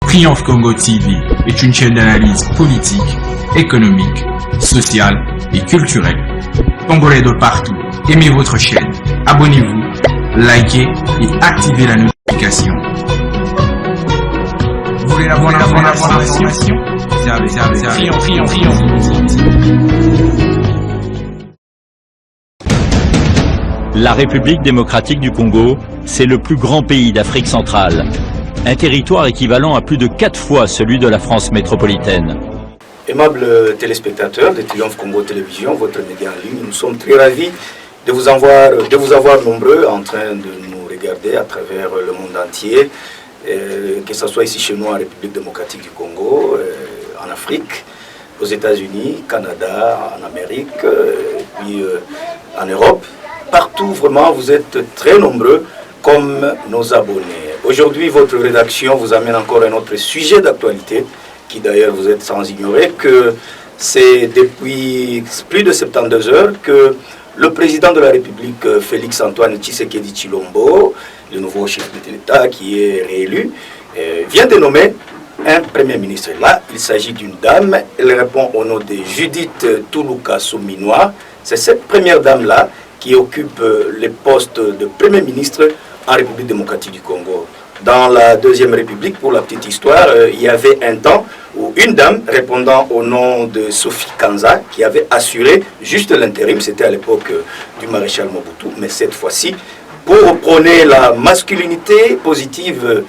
Triomphe Congo TV est une chaîne d'analyse politique, économique, sociale et culturelle. Congolais de partout, aimez votre chaîne, abonnez-vous, likez et activez la notification. Vous voulez avoir l'information? Triomphe. La République démocratique du Congo, c'est le plus grand pays d'Afrique centrale. Un territoire équivalent à plus de 4 fois celui de la France métropolitaine. Aimables téléspectateurs de Triomphe Congo Télévision, votre média en ligne, nous sommes très ravis de vous avoir nombreux en train de nous regarder à travers le monde entier, que ce soit ici chez nous en République démocratique du Congo, en Afrique, aux États-Unis, Canada, en Amérique, puis en Europe. Partout, vraiment, vous êtes très nombreux comme nos abonnés. Aujourd'hui, votre rédaction vous amène encore un autre sujet d'actualité, qui d'ailleurs vous êtes sans ignorer que c'est depuis plus de 72 heures que le président de la République, Félix Antoine Tshisekedi Tshilombo, le nouveau chef de l'État qui est réélu, vient de nommer un Premier ministre. Là, il s'agit d'une dame, elle répond au nom de Judith Toulouka Souminois. C'est cette première dame-là qui occupe les postes de Premier ministre en République démocratique du Congo. Dans la Deuxième République, pour la petite histoire, il y avait un temps où une dame répondant au nom de Sophie Kanza, qui avait assuré juste l'intérim, c'était à l'époque du maréchal Mobutu, mais cette fois-ci, pour prôner la masculinité positive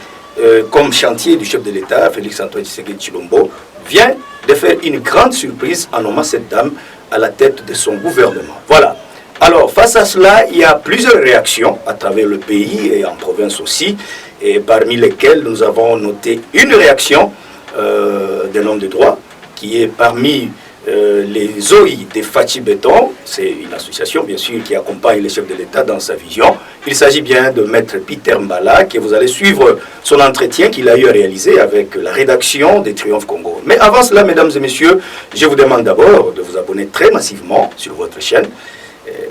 comme chantier du chef de l'État, Félix Antoine Tshisekedi Tshilombo, vient de faire une grande surprise en nommant cette dame à la tête de son gouvernement. Voilà. Alors, face à cela, il y a plusieurs réactions à travers le pays et en province aussi, et parmi lesquelles nous avons noté une réaction d'un homme de droit qui est parmi les OI de Fachi Béton. C'est une association, bien sûr, qui accompagne le chef de l'État dans sa vision. Il s'agit bien de Maître Peter Mbala, que vous allez suivre son entretien qu'il a eu à réaliser avec la rédaction des Triomphe Congo. Mais avant cela, mesdames et messieurs, je vous demande d'abord de vous abonner très massivement sur votre chaîne.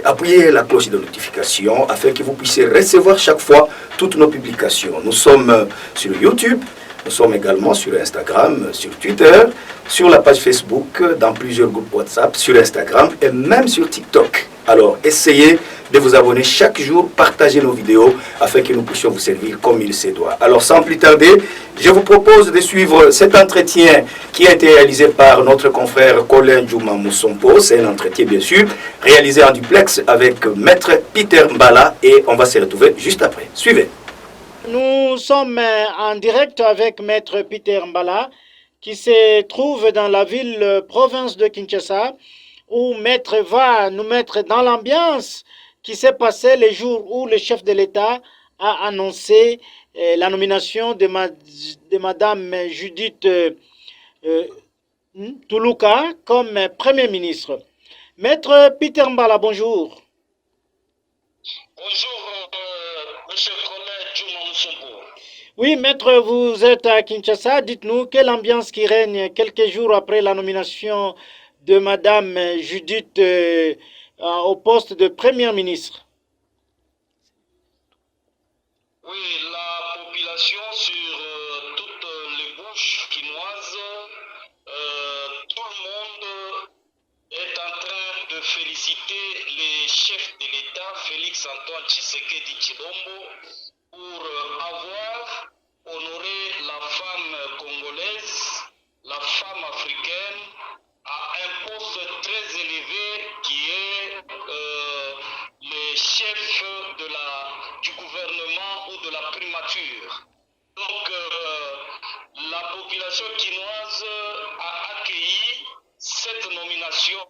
Appuyez la cloche de notification afin que vous puissiez recevoir chaque fois toutes nos publications. Nous sommes sur YouTube, nous sommes également sur Instagram, sur Twitter, sur la page Facebook, dans plusieurs groupes WhatsApp, sur Instagram et même sur TikTok. Alors essayez de vous abonner chaque jour, partagez nos vidéos afin que nous puissions vous servir comme il se doit. Alors sans plus tarder, je vous propose de suivre cet entretien qui a été réalisé par notre confrère Colin Djouma Moussompo. C'est un entretien bien sûr réalisé en duplex avec Maître Peter Mbala et on va se retrouver juste après. Suivez. Nous sommes en direct avec Maître Peter Mbala qui se trouve dans la ville province de Kinshasa où Maître va nous mettre dans l'ambiance qui s'est passée les jours où le chef de l'État a annoncé la nomination de Madame Judith Toulouka comme Premier ministre. Maître Peter Mbala, bonjour. Bonjour, monsieur Colin Djouma Moussompo. Oui, maître, vous êtes à Kinshasa. Dites-nous quelle ambiance qui règne quelques jours après la nomination de Madame Judith au poste de Premier ministre. Oui, la population sur toutes les bouches quinoises, tout le monde est en train de féliciter les chefs de l'État, Félix Antoine Tshisekedi Tshilombo, pour avoir honoré la femme congolaise, la femme africaine, à un poste très élevé qui est le chef du gouvernement ou de la primature. Donc la population quinoise a accueilli cette nomination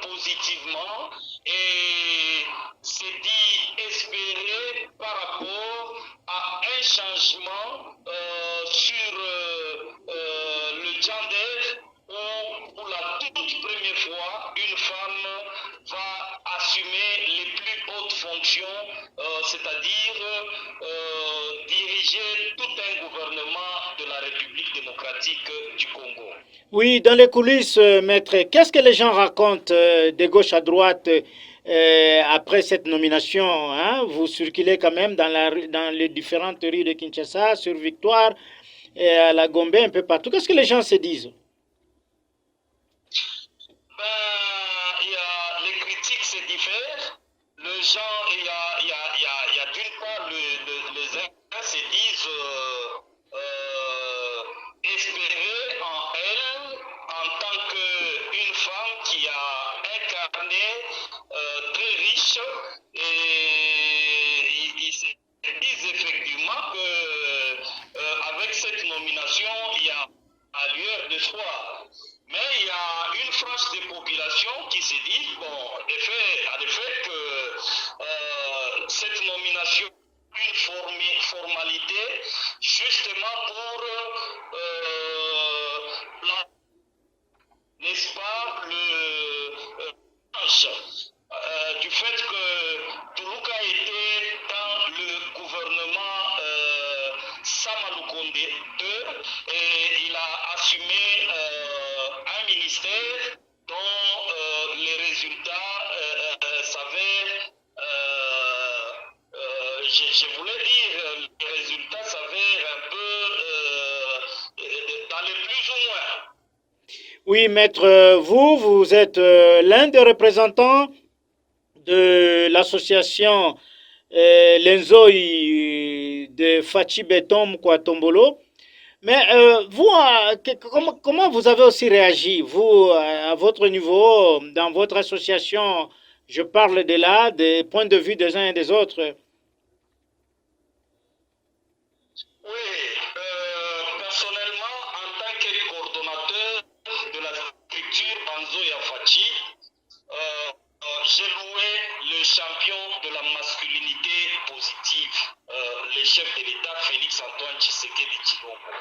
positivement et s'est dit espérer par rapport à un changement sur le gender où pour la toute première fois une femme va assumer les plus hautes fonctions, c'est-à-dire diriger tout un gouvernement de la République démocratique du Congo. Oui, dans les coulisses, maître, qu'est-ce que les gens racontent de gauche à droite après cette nomination, hein? Vous circulez quand même dans les différentes rues de Kinshasa sur Victoire. et à la Gombe, un peu partout. Qu'est-ce que les gens se disent? Les critiques se diffèrent. Les gens, il y a d'une part les uns se disent espérer en elle en tant qu'une femme qui a incarné très riche et ils se disent effectivement que avec cette nomination il y a à lueur d'espoir. Mais il y a une frange des populations qui se dit, bon, en effet que cette nomination est une formalité justement pour, n'est-ce pas, du fait que Toulouka était dans le gouvernement Samaloukonde II et il a assumé un ministère dont les résultats s'avèrent, je voulais dire, les résultats s'avèrent un peu dans les plus ou moins. Oui, maître, vous êtes l'un des représentants de l'association Lenzoi de Fachi Betom Kwatombolo. Mais vous, comment vous avez aussi réagi, vous, à votre niveau, dans votre association? Je parle de là, des points de vue des uns et des autres. Oui, personnellement, en tant que coordonnateur de la structure Banzoya Fachi, j'ai loué le champion de la masculinité positive, le chef de l'État Félix Antoine Tshisekedi Tshilombo.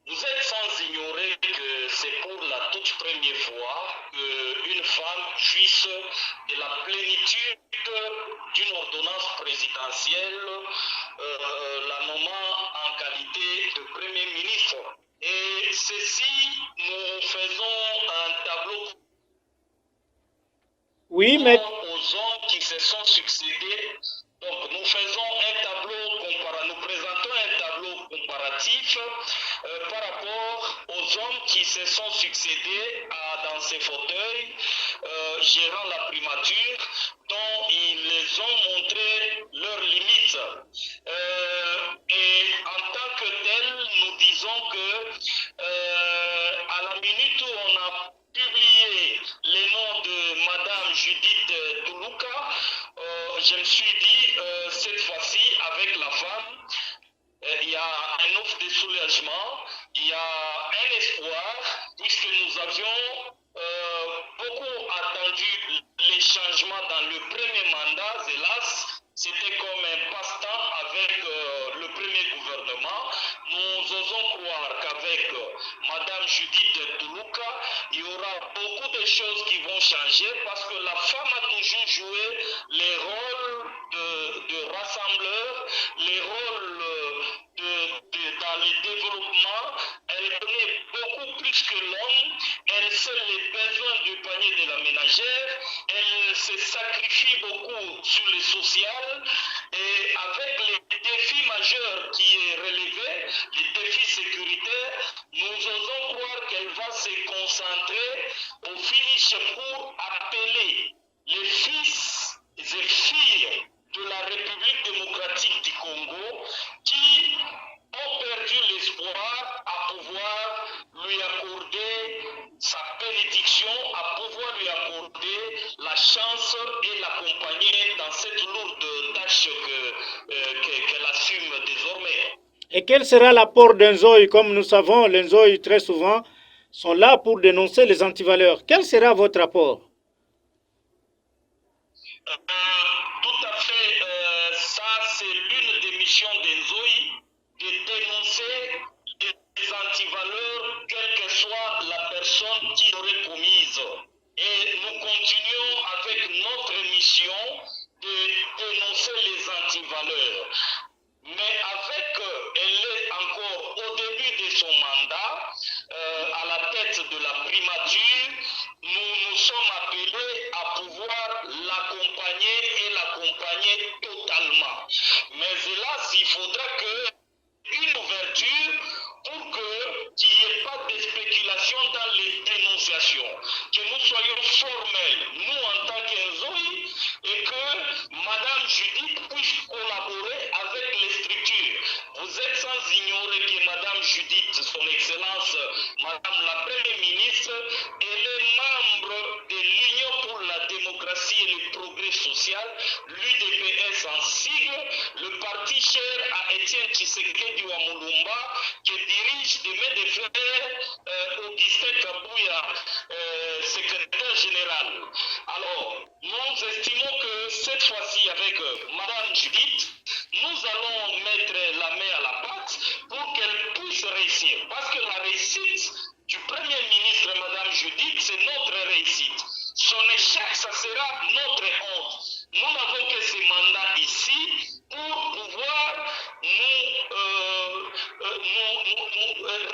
Vous êtes sans ignorer que c'est pour la toute première fois qu'une femme jouisse de la plénitude d'une ordonnance présidentielle, la nommant en qualité de Premier ministre. Et ceci, nous faisons un tableau aux hommes qui se sont succédés. Donc nous faisons un tableau, nous présentons un tableau comparatif par rapport aux hommes qui se sont succédés dans ces fauteuils, gérant la primature, dont ils les ont montré leurs limites. Et en tant que tel, nous disons que à la minute où on a publié les noms de Madame Judith Toulouka, je me suis dit, cette fois-ci, avec la femme, il y a un offre de soulagement, il y a un espoir, puisque nous avions beaucoup attendu les changements dans le premier mandat, hélas, c'était comme un passe-temps avec le premier gouvernement. Nous osons croire qu'avec Madame Judith Toulouka, il y aura beaucoup de choses qui vont changer parce que la femme a toujours joué les rôles de rassembleur, les rôles dans le développement. Elle connaît beaucoup plus que l'homme, elle sait les besoins du panier de la ménagère, elle se sacrifie beaucoup sur le social et avec les défis majeurs qui est relevé, les défis sécuritaires, nous osons croire qu'elle va se concentrer au finish pour appeler les fils et filles de la République démocratique du Congo qui ont perdu l'espoir à pouvoir lui accorder sa bénédiction, à pouvoir lui accorder la chance et l'accompagner dans cette lourde tâche qu'elle assume désormais. Et quel sera l'apport d'Enzoï? Comme nous savons, l'Enzoï très souvent sont là pour dénoncer les antivaleurs. Quel sera votre apport? Tout à fait, ça c'est l'une des missions d'Enzoï, de dénoncer les antivaleurs, quelle que soit la personne qui l'aurait commise. Et nous continuons avec notre mission de dénoncer les antivaleurs. Mais elle est encore au début de son mandat, à la tête de la primature, nous nous sommes appelés à pouvoir l'accompagner et l'accompagner totalement. Mais hélas, il faudra une ouverture pour que Madame la Première ministre, elle est membre de l'Union pour la démocratie et le progrès social, l'UDPS en sigle, le parti cher à Étienne Tshisekedi Wamulumba, qui dirige de main de fer Augustin Kabouya, secrétaire général. Alors, nous estimons que cette fois-ci, avec Madame Judith, nous allons mettre la main à la pâte pour qu'elle puisse réussir. Parce que la réussite du Premier ministre, Madame Judith, c'est notre réussite. Son échec, ça sera notre honte. Nous n'avons que ce mandat ici pour pouvoir nous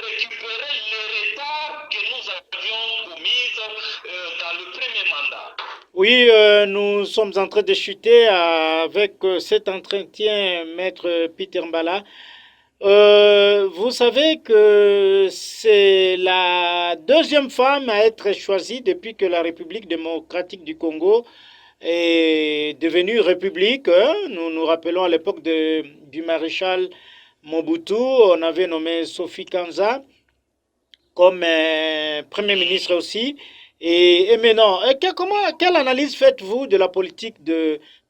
récupérer les retards que nous avions commis dans le premier mandat. Oui, nous sommes en train de chuter avec cet entretien, Maître Peter Mbala. Vous savez que c'est la deuxième femme à être choisie depuis que la République démocratique du Congo est devenue république. Nous nous rappelons à l'époque du maréchal Mobutu, on avait nommé Sophie Kanza comme Premier ministre aussi. Et maintenant, quelle analyse faites-vous de la politique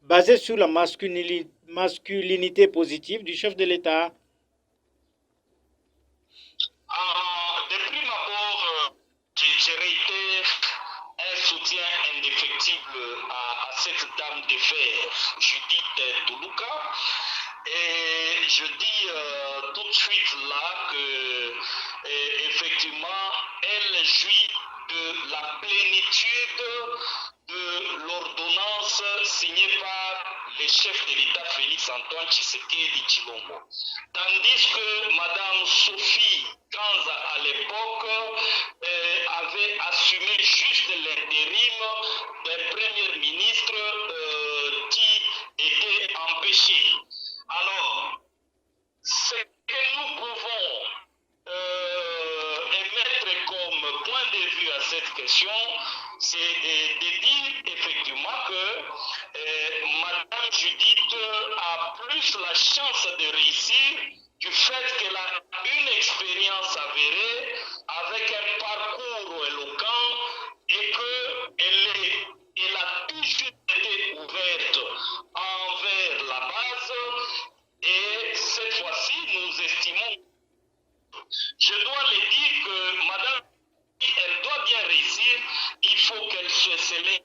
basée sur la masculinité positive du chef de l'État? De prime abord, je réitère un soutien indéfectible à cette dame de fer, Judith Tuluka. Et je dis tout de suite là que, effectivement, elle jouit de la plénitude de l'ordonnance signée par le chef de l'État Félix Antoine Tshisekedi Tshilombo. Tandis que Madame Sophie Kanza, à l'époque, avait assumé juste l'intérim d'un Premier ministre qui était empêché. Alors, ce que nous pouvons émettre comme point de vue à cette question, c'est de dire effectivement que Madame Judith a plus la chance de réussir du fait qu'elle a une expérience avérée avec un parcours éloquent et qu'elle a toujours été ouverte envers la base. Et cette fois-ci, nous estimons, je dois le dire que Madame, elle doit bien réussir, il faut qu'elle se célèbre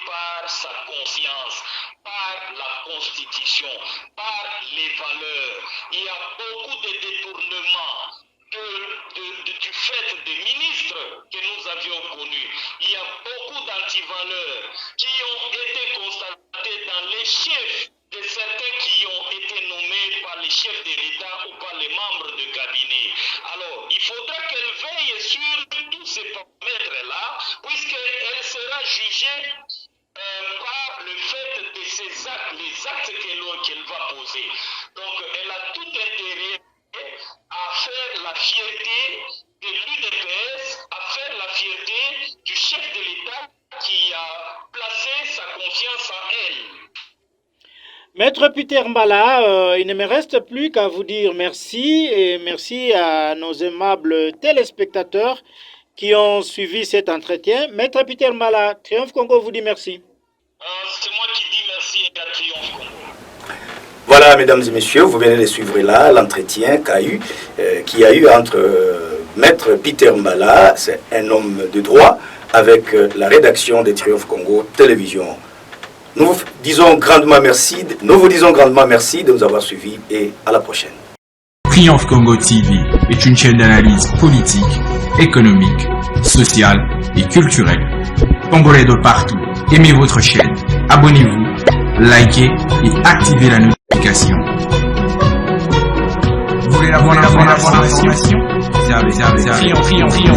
par sa conscience, par la Constitution, par les valeurs. Il y a beaucoup de détournements du fait des ministres que nous avions connus. Il y a beaucoup d'antivaleurs qui ont été constatés dans les chefs de certains qui ont été nommés par les chefs de l'État ou par les membres de cabinet. Alors, il faudra qu'elle veille sur tous ces paramètres-là, puisqu'elle sera jugée par le fait de ces actes, les actes qu'elle va poser. Donc, elle a tout intérêt à faire la fierté de l'UDPS, à faire la fierté du chef de l'État qui a placé sa confiance en elle. Maître Peter Mbala, il ne me reste plus qu'à vous dire merci et merci à nos aimables téléspectateurs qui ont suivi cet entretien. Maître Peter Mbala, Triomphe Congo vous dit merci. C'est moi qui dis merci à Triomphe Congo. Voilà, mesdames et messieurs, vous venez de suivre là l'entretien qu'il y a eu entre Maître Peter Mbala, c'est un homme de droit, avec la rédaction de Triomphe Congo Télévision. Nous vous disons grandement merci de nous avoir suivis et à la prochaine. Triomphe Congo TV est une chaîne d'analyse politique, économique, sociale et culturelle. Congolais de partout, aimez votre chaîne, abonnez-vous, likez et activez la notification. Vous voulez avoir l'information? Triomphe.